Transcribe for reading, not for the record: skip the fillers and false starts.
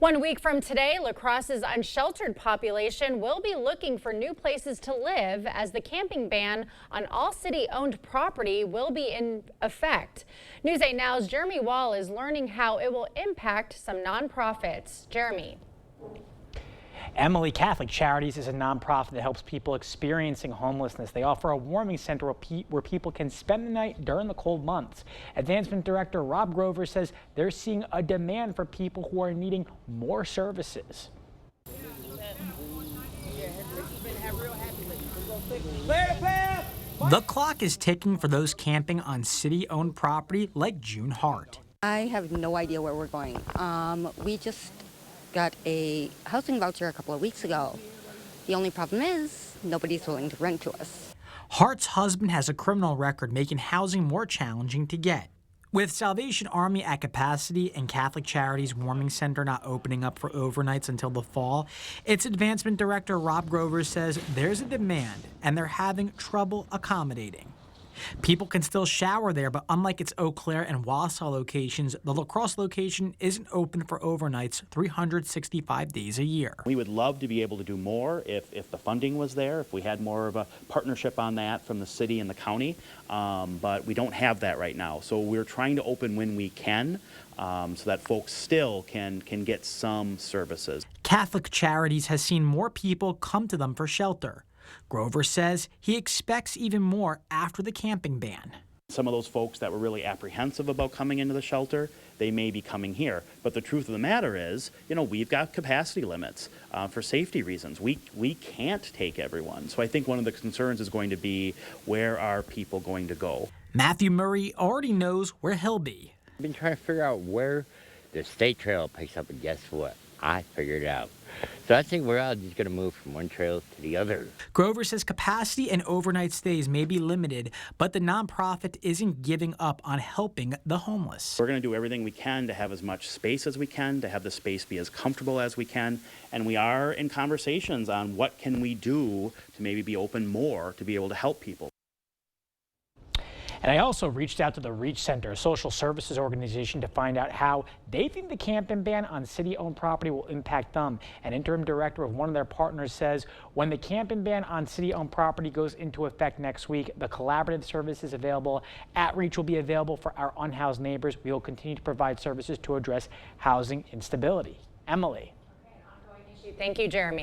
1 week from today, La Crosse's unsheltered population will be looking for new places to live as the camping ban on all city-owned property will be in effect. News 8 Now's Jeremy Wall is learning how it will impact some nonprofits. Jeremy. Emily, Catholic Charites is a nonprofit that helps people experiencing homelessness. They offer a warming center where people can spend the night during the cold months. Advancement Director Rob Grover says they're seeing a demand for people who are needing more services. The clock is ticking for those camping on city-owned property like June Hart. I have no idea where we're going. We just got a housing voucher a couple of weeks ago. The only problem is nobody's willing to rent to us. Hart's husband has a criminal record, making housing more challenging to get. With Salvation Army at capacity and Catholic Charities Warming Center not opening up for overnights until the fall, its Advancement Director Rob Grover says there's a demand and they're having trouble accommodating. People can still shower there, but unlike its Eau Claire and Wausau locations, the La Crosse location isn't open for overnights 365 days a year. We would love to be able to do more if the funding was there, if we had more of a partnership on that from the city and the county, but we don't have that right now. So we're trying to open when we can so that folks still can get some services. Catholic Charities has seen more people come to them for shelter. Grover says he expects even more after the camping ban. Some of those folks that were really apprehensive about coming into the shelter, they may be coming here. But the truth of the matter is, we've got capacity limits for safety reasons. We can't take everyone. So I think one of the concerns is going to be, where are people going to go? Matthew Murray already knows where he'll be. I've been trying to figure out where the state trail picks up, and guess what? I figured it out. So I think we're all just going to move from one trail to the other. Grover says capacity and overnight stays may be limited, but the nonprofit isn't giving up on helping the homeless. We're going to do everything we can to have as much space as we can, to have the space be as comfortable as we can. And we are in conversations on what can we do to maybe be open more to be able to help people. And I also reached out to the Reach Center, a social services organization, to find out how they think the camping ban on city-owned property will impact them. An interim director of one of their partners says when the camping ban on city-owned property goes into effect next week, the collaborative services available at Reach will be available for our unhoused neighbors. We will continue to provide services to address housing instability. Emily. Thank you, Jeremy.